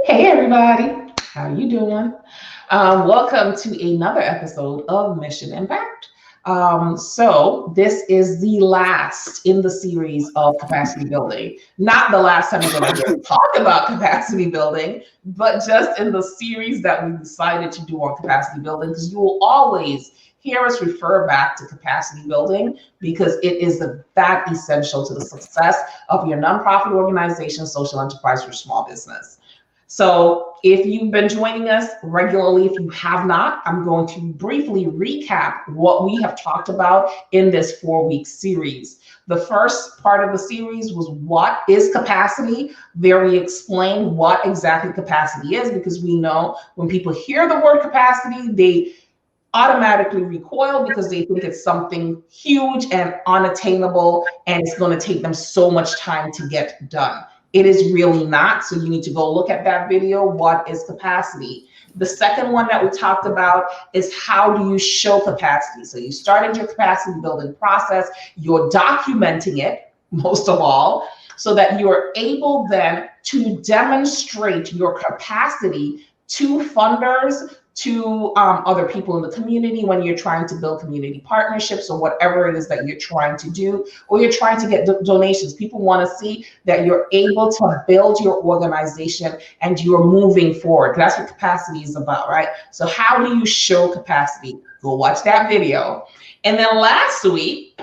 Hey everybody, how you doing? Welcome to another episode of Mission Impact. So this is the last in the series of capacity building. Not the last time we're going to talk about capacity building, but just in the series that we decided to do on capacity building, because you will always hear us refer back to capacity building because it is that essential to the success of your nonprofit organization, social enterprise, or small business. So if you've been joining us regularly, if you have not, I'm going to briefly recap what we have talked about in this 4-week series. The first part of the series was what is capacity? There we explain what exactly capacity is, because we know when people hear the word capacity, they automatically recoil because they think it's something huge and unattainable and it's going to take them so much time to get done. It is really not. So you need to go look at that video. What is capacity? The second one that we talked about is how do you show capacity? So you started your capacity building process. You're documenting it, most of all, so that you're able then to demonstrate your capacity to funders, to other people in the community when you're trying to build community partnerships or whatever it is that you're trying to do, or you're trying to get donations. People want to see that you're able to build your organization and you're moving forward. That's what capacity is about, right? So how do you show capacity? Go watch that video. And then last week,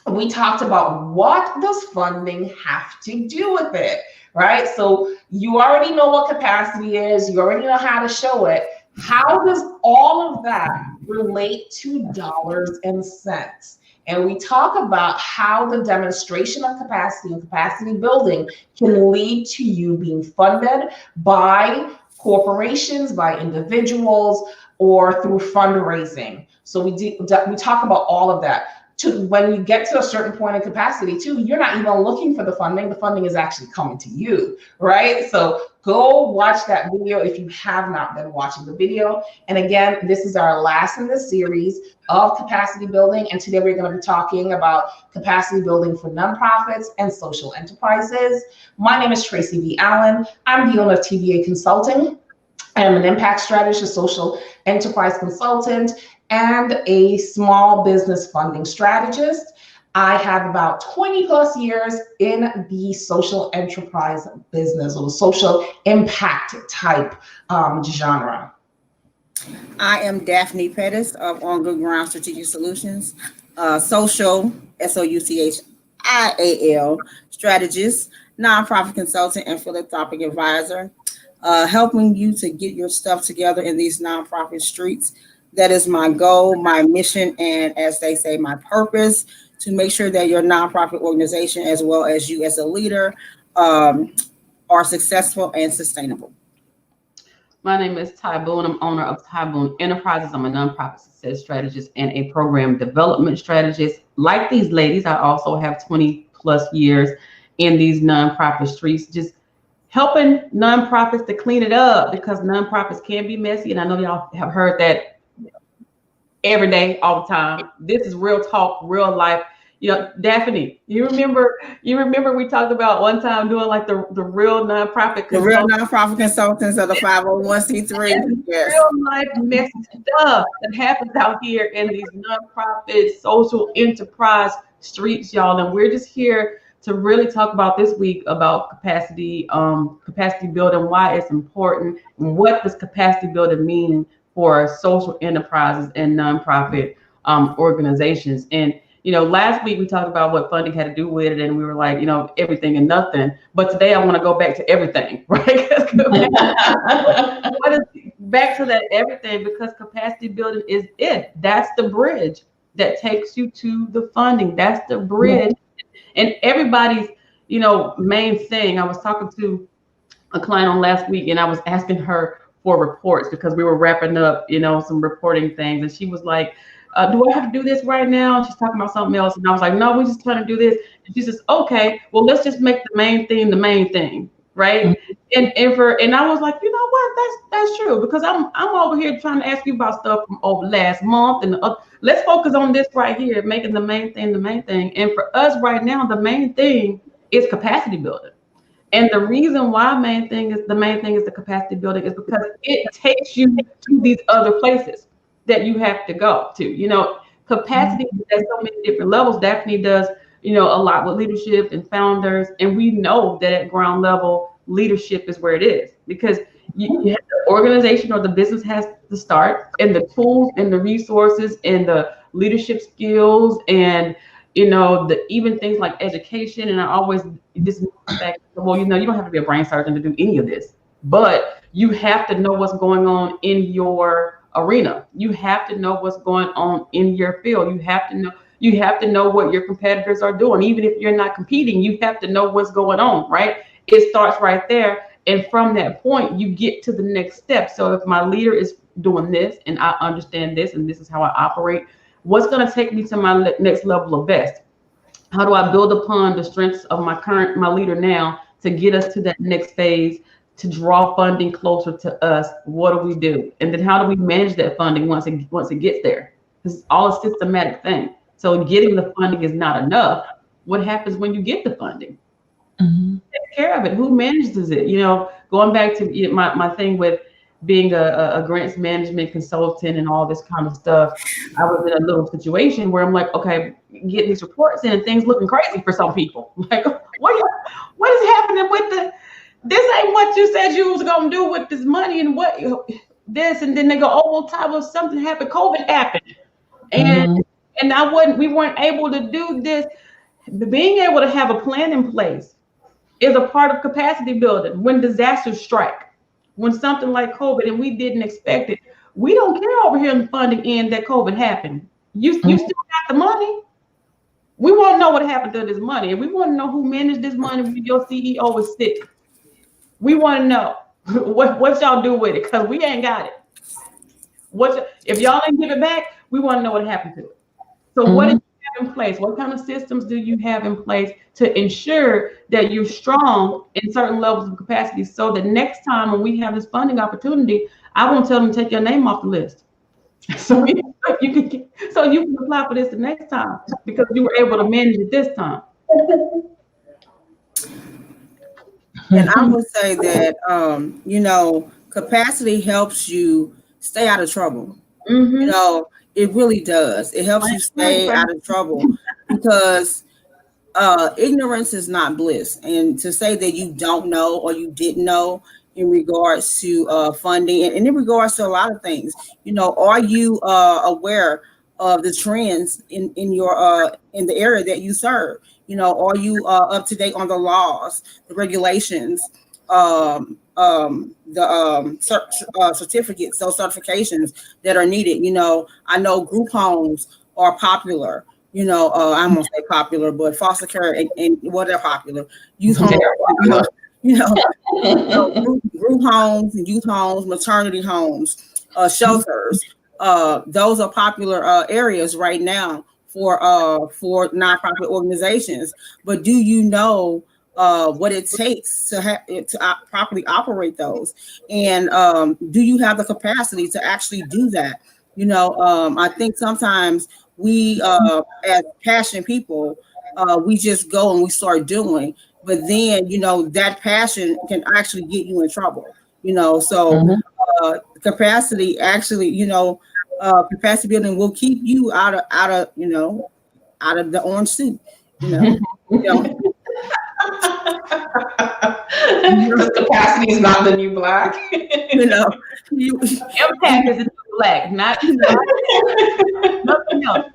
we talked about what does funding have to do with it, right? So you already know what capacity is. You already know how to show it. How does all of that relate to dollars and cents? And we talk about how the demonstration of capacity and capacity building can lead to you being funded by corporations, by individuals, or through fundraising. So we talk about all of that. When you get to a certain point of capacity too, you're not even looking for the funding is actually coming to you, right? So go watch that video if you have not been watching the video. And again, this is our last in this series of capacity building. And today we're going to be talking about capacity building for nonprofits and social enterprises. My name is Tracy V. Allen. I'm the owner of TVA Consulting. I'm an impact strategist, a social enterprise consultant, and a small business funding strategist. I have about 20 plus years in the social enterprise business or the social impact type genre. I am Daphne Pettis of On Good Ground Strategic Solutions, social, SOUCHIAL strategist, nonprofit consultant, and philanthropic advisor, helping you to get your stuff together in these nonprofit streets. That is my goal, my mission, and as they say, my purpose, to make sure that your nonprofit organization, as well as you as a leader, are successful and sustainable. My name is Boone. I'm owner of Boone Enterprises. I'm a nonprofit success strategist and a program development strategist. Like these ladies, I also have 20 plus years in these nonprofit streets, just helping nonprofits to clean it up, because nonprofits can be messy. And I know y'all have heard that every day, all the time. This is real talk, real life. You know, Daphne, you remember we talked about one time doing like the real nonprofit consultants. The real nonprofit consultants of the 501c3. Yes. Real life messy stuff that happens out here in these nonprofit social enterprise streets, y'all. And we're just here to really talk about this week about capacity building, why it's important, and what does capacity building mean for social enterprises and nonprofit organizations. And last week we talked about what funding had to do with it, and we were like, everything and nothing. But today I want to go back to everything, right? What is back to that everything? Because capacity building is it. That's the bridge that takes you to the funding. That's the bridge. And everybody's, main thing. I was talking to a client on last week, and I was asking her for reports because we were wrapping up, some reporting things. And she was like, do I have to do this right now? And she's talking about something else. And I was like, no, we're just trying to do this. And she says, okay, well, let's just make the main thing, right? Mm-hmm. And I was like, you know what? That's true, because I'm over here trying to ask you about stuff from over last month, and let's focus on this right here, making the main thing the main thing. And for us right now, the main thing is capacity building. And the reason why the main thing is the capacity building is because it takes you to these other places that you have to go to. You know, capacity has so many different levels. Daphne does, you know, a lot with leadership and founders, and we know that at ground level, leadership is where it is because you have the organization or the business has to start, and the tools and the resources and the leadership skills and you know the even things like education. And I always this fact, well, you know, you don't have to be a brain surgeon to do any of this, but you have to know what's going on in your arena. You have to know what's going on in your field. You have to know what your competitors are doing. Even if you're not competing, you have to know what's going on, right? It starts right there. And from that point, you get to the next step. So if my leader is doing this and I understand this and this is how I operate, what's going to take me to my next level of best? How do I build upon the strengths of my leader now to get us to that next phase, to draw funding closer to us? What do we do? And then how do we manage that funding once it gets there? Because it's all a systematic thing. So getting the funding is not enough. What happens when you get the funding? Take care of it. Who manages it? You know, going back to my thing with being a grants management consultant and all this kind of stuff, I was in a little situation where I'm like, okay, getting these reports in and things looking crazy for some people. Like, what is happening with this ain't what you said you was gonna do with this money and what this, and then they go, oh, well, Ty, well, something happened, COVID happened, and we weren't able to do this. Being able to have a plan in place is a part of capacity building. When disasters strike, when something like COVID and we didn't expect it, we don't care over here in the funding end that COVID happened. You still got the money. We want to know what happened to this money, and we want to know who managed this money when your CEO is sick. We want to know what y'all do with it, because we ain't got it. If y'all didn't give it back, we want to know what happened to it. So what did you have in place? What kind of systems do you have in place to ensure that you're strong in certain levels of capacity, so that next time when we have this funding opportunity, I won't tell them to take your name off the list. So you can apply for this the next time because you were able to manage it this time. And I would say that, you know, capacity helps you stay out of trouble. You know, it really does. It helps you stay out of trouble because ignorance is not bliss. And to say that you don't know or you didn't know in regards to funding and in regards to a lot of things, you know, are you aware of the trends in your in the area that you serve? You know, are you up to date on the laws, the regulations, certificates, those certifications that are needed? You know, I know group homes are popular. You know, I'm gonna say popular, but foster care and well, they're popular. Youth homes, group homes, youth homes, maternity homes, shelters. Those are popular areas right now for nonprofit organizations. But do you know what it takes to properly operate those? And do you have the capacity to actually do that? You know, I think sometimes we, as passionate people, we just go and we start doing. But then, you know, that passion can actually get you in trouble. You know, so capacity actually, you know, capacity building will keep you out of the orange suit. You know. Because capacity is not the new black. You know, impact is the new black, not nothing else.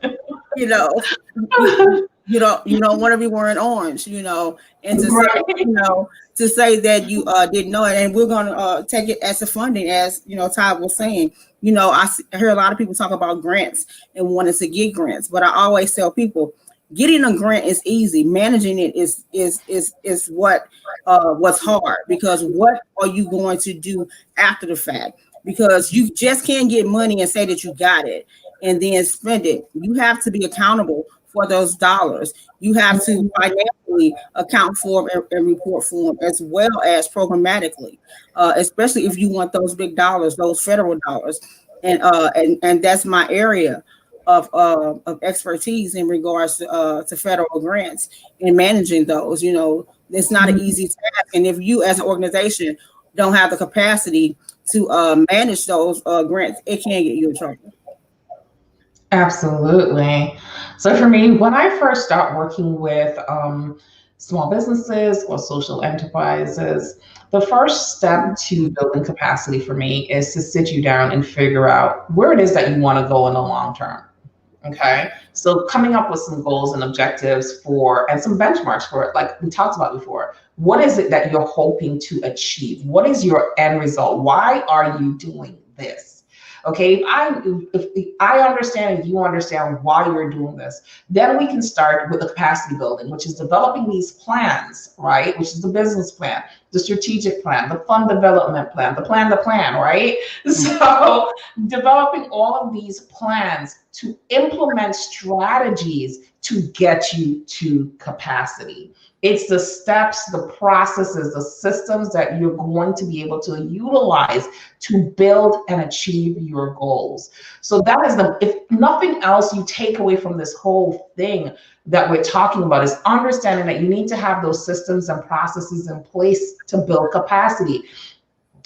You know, you don't want to be wearing orange. You know, and to say, you know, to say that you didn't know it, and we're gonna take it as a funding, as you know, Todd was saying. You know, I hear a lot of people talk about grants and wanting to get grants, but I always tell people, getting a grant is easy. Managing it is what's hard, because what are you going to do after the fact? Because you just can't get money and say that you got it and then spend it. You have to be accountable for those dollars. You have to financially account for and report for them, as well as programmatically, especially if you want those big dollars, those federal dollars. And that's my area. of expertise in regards to federal grants and managing those. You know, it's not an easy task, and if you as an organization don't have the capacity to manage those grants, it can get you in trouble. Absolutely. So for me, when I first start working with small businesses or social enterprises, the first step to building capacity for me is to sit you down and figure out where it is that you want to go in the long term. Okay. So coming up with some goals and objectives for, and some benchmarks for it, like we talked about before. What is it that you're hoping to achieve? What is your end result? Why are you doing this? Okay, if I understand and you understand why you're doing this, then we can start with the capacity building, which is developing these plans, right? Which is the business plan, the strategic plan, the fund development plan, the plan, right? So developing all of these plans to implement strategies to get you to capacity. It's the steps, the processes, the systems that you're going to be able to utilize to build and achieve your goals. So that is if nothing else you take away from this whole thing that we're talking about is understanding that you need to have those systems and processes in place to build capacity.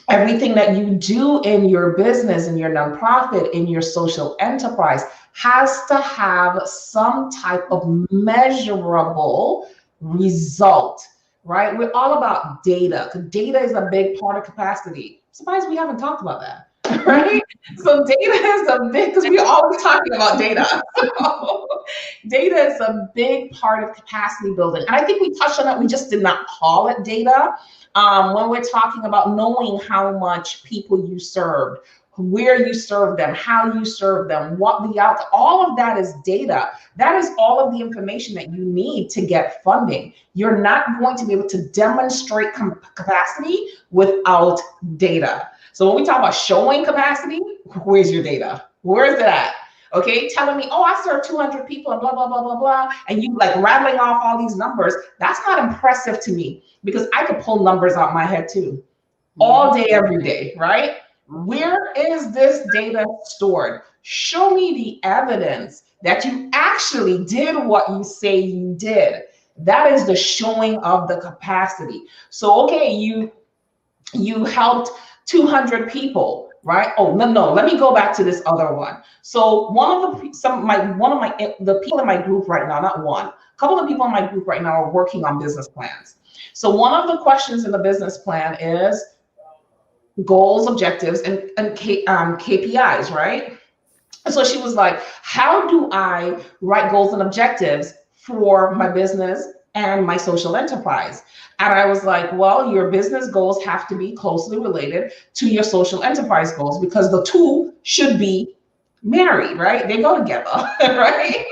Everything that you do in your business, in your nonprofit, in your social enterprise has to have some type of measurable result, right? We're all about data, because data is a big part of capacity. I'm surprised we haven't talked about that, right? So data is a big, because we're always talking about data. So data is a big part of capacity building. And I think we touched on that. We just did not call it data. When we're talking about knowing how much people you served, where you serve them, how you serve them, what the outcome, all of that is data. That is all of the information that you need to get funding. You're not going to be able to demonstrate capacity without data. So when we talk about showing capacity, where's your data? Where's it at? Okay, telling me, oh, I serve 200 people and blah, blah, blah, blah, blah. And you like rattling off all these numbers. That's not impressive to me because I could pull numbers out my head too, all day, every day, right? Where is this data stored? Show me the evidence that you actually did what you say you did. That is the showing of the capacity. So, okay, you helped 200 people, right? Oh, no, let me go back to this other one. So the people in my group right now, not one, a couple of people in my group right now are working on business plans. So one of the questions in the business plan is goals, objectives, and KPIs, right? So she was like, how do I write goals and objectives for my business and my social enterprise? And I was like, well, your business goals have to be closely related to your social enterprise goals because the two should be married, right? They go together, right?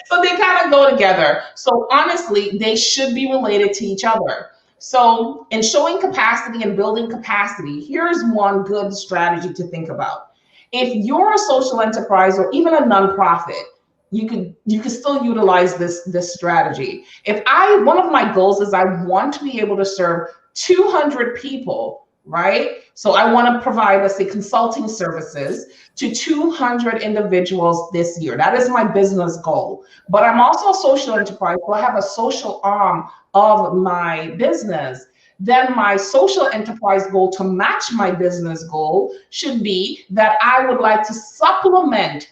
So they kind of go together. So honestly, they should be related to each other. So in showing capacity and building capacity, here's one good strategy to think about. If you're a social enterprise or even a nonprofit, you could still utilize this strategy. One of my goals is I want to be able to serve 200 people, right? So I want to provide, let's say, consulting services to 200 individuals this year. That is my business goal. But I'm also a social enterprise, so I have a social arm of my business. Then my social enterprise goal to match my business goal should be that I would like to supplement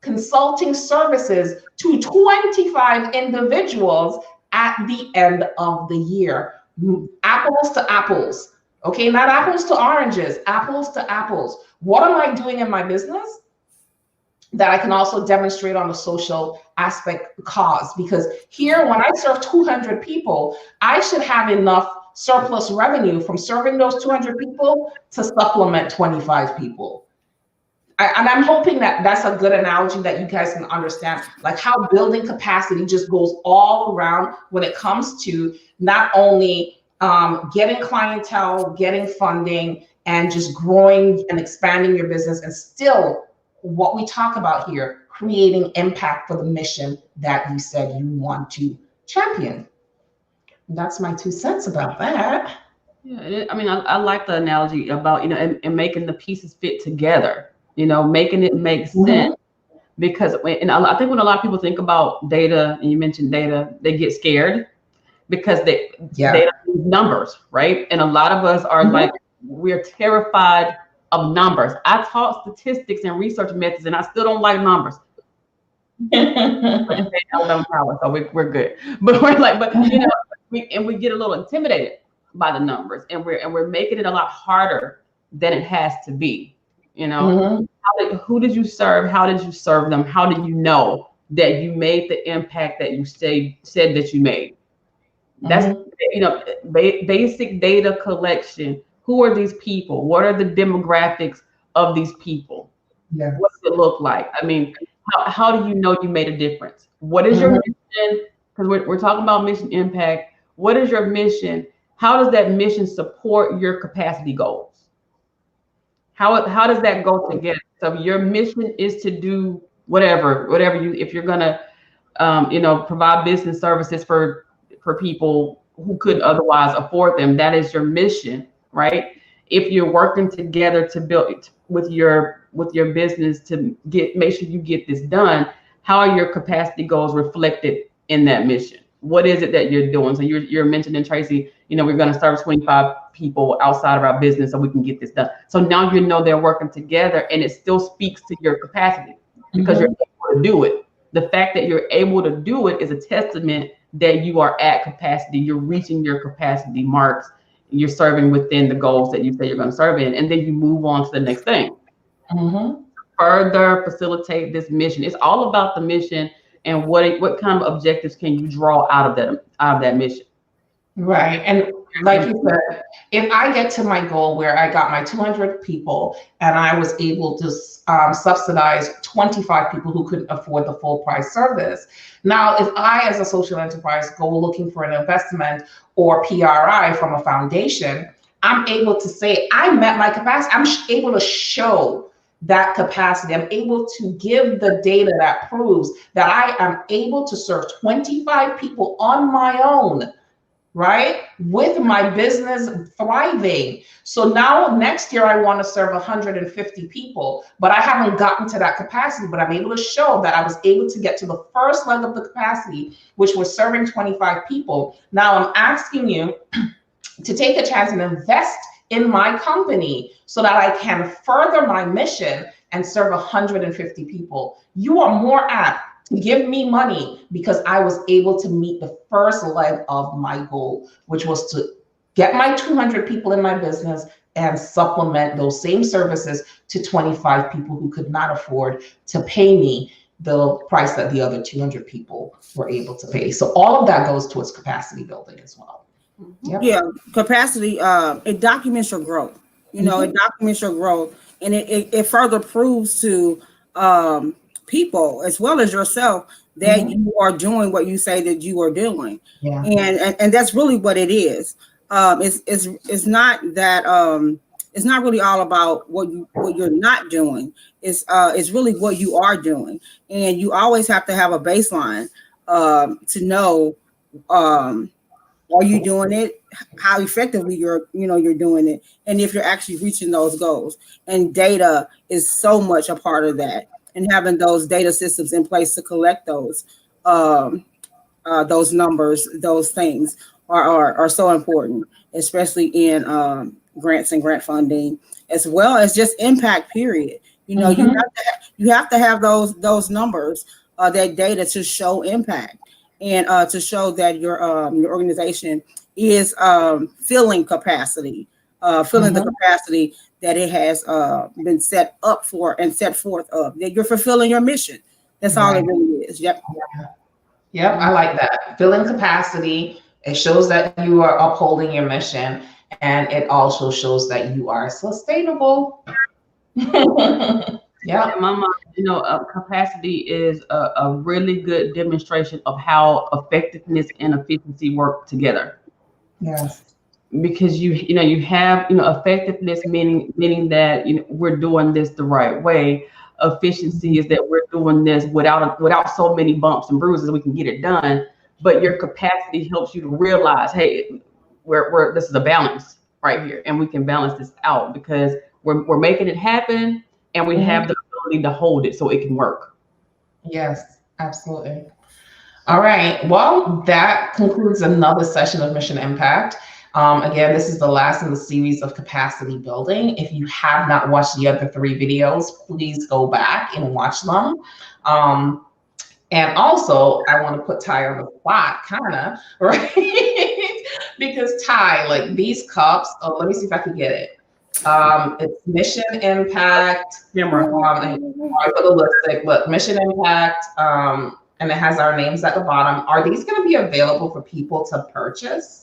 consulting services to 25 individuals at the end of the year. Apples to apples. Okay, not apples to oranges, apples to apples. What am I doing in my business that I can also demonstrate on the social aspect cause? Because here, when I serve 200 people, I should have enough surplus revenue from serving those 200 people to supplement 25 people. And I'm hoping that that's a good analogy that you guys can understand, like how building capacity just goes all around when it comes to not only getting clientele, getting funding, and just growing and expanding your business, and still what we talk about here, creating impact for the mission that you said you want to champion. And that's my 2 cents about that. Yeah, I mean, I like the analogy about, and making the pieces fit together. making it make sense. Because I think when a lot of people think about data, and you mentioned data, they get scared because data means numbers, right? And a lot of us are like, we're terrified of numbers. I taught statistics and research methods, and I still don't like numbers. So we're good, but we're like, we get a little intimidated by the numbers, and we're making it a lot harder than it has to be. Who did you serve? How did you serve them? How did you know that you made the impact that you said that you made? That's basic data collection. Who are these people? What are the demographics of these people? Yeah. What does it look like? I mean, how do you know you made a difference? What is your mission? Because we're talking about mission impact. What is your mission? How does that mission support your capacity goals? How does that go together? So your mission is to do whatever if you're gonna provide business services for people who couldn't otherwise afford them, that is your mission, right? If you're working together to build with your business to make sure you get this done, how are your capacity goals reflected in that mission? What is it that you're doing? So you're mentioning, Tracy, we're going to serve 25 people outside of our business so we can get this done. So now they're working together, and it still speaks to your capacity because you're able to do it. The fact that you're able to do it is a testament that you are at capacity. You're reaching your capacity marks. You're serving within the goals that you say you're going to serve in, and then you move on to the next thing. Further facilitate this mission. It's all about the mission and what kind of objectives can you draw out of that mission. Right. And like you said, if I get to my goal where I got my 200 people and I was able to subsidize 25 people who couldn't afford the full price service. Now, if I, as a social enterprise, go looking for an investment or PRI from a foundation, I'm able to say I met my capacity. I'm able to show that capacity. I'm able to give the data that proves that I am able to serve 25 people on my own, right? With my business thriving. So now next year I want to serve 150 people, but I haven't gotten to that capacity, but I'm able to show that I was able to get to the first leg of the capacity, which was serving 25 people. Now I'm asking you to take a chance and invest in my company so that I can further my mission and serve 150 people. You are more apt to give me money because I was able to meet the first leg of my goal, which was to get my 200 people in my business and supplement those same services to 25 people who could not afford to pay me the price that the other 200 people were able to pay. So all of that goes towards capacity building as well. Yep. Yeah, capacity, it documents your growth. It documents your growth, and it further proves to people as well as yourself that you are doing what you say that you are doing. Yeah. And that's really what it is. It's not that it's not really all about what you're not doing. It's really what you are doing, and you always have to have a baseline to know. Are you doing it? How effectively you're doing it, and if you're actually reaching those goals. And data is so much a part of that. And having those data systems in place to collect those numbers, those things are so important, especially in grants and grant funding, as well as just impact. Period. You have to have those numbers, that data to show impact. And to show that your organization is filling capacity, the capacity that it has been set up for and set forth of, that you're fulfilling your mission. That's all it really is. Yep. Yep, I like that. Filling capacity. It shows that you are upholding your mission, and it also shows that you are sustainable. Yeah, Mama, capacity is a really good demonstration of how effectiveness and efficiency work together. Yes. Because you have effectiveness meaning that we're doing this the right way. Efficiency is that we're doing this without so many bumps and bruises. We can get it done, but your capacity helps you to realize, hey, this is a balance right here, and we can balance this out because we're making it happen. and we have the ability to hold it so it can work. Yes, absolutely. All right. Well, that concludes another session of Mission Impact. Again, this is the last in the series of capacity building. If you have not watched the other 3 videos, please go back and watch them. And also, I want to put Ty on the spot, kind of, right? Because Ty, like these cups, let me see if I can get it. It's Mission Impact. I put the lipstick, but Mission Impact, and it has our names at the bottom. Are these going to be available for people to purchase?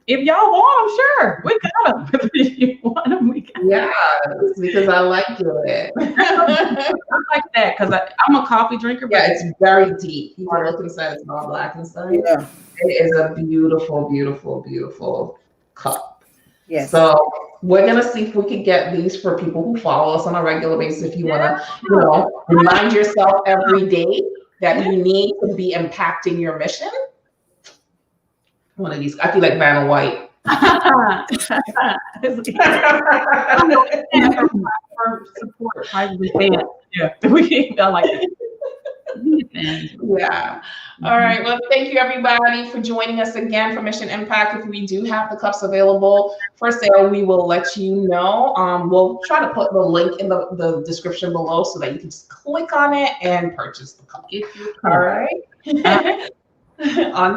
If y'all want them, sure, we got them. If you want them, we got them. Yeah, because I like it. I like that because I'm a coffee drinker. Yeah, it's very deep. You can look inside; it's all black inside. Yeah, it is a beautiful, beautiful, beautiful cup. Yes. So we're gonna see if we can get these for people who follow us on a regular basis. If you want to, remind yourself every day that you need to be impacting your mission. One of these, I feel like Vanna White. For support, probably fan. Yeah, we feel like it. Yeah. All right. Well, thank you everybody for joining us again for Mission Impact. If we do have the cups available for sale, we will let you know. We'll try to put the link in the description below so that you can just click on it and purchase the cup. All right. On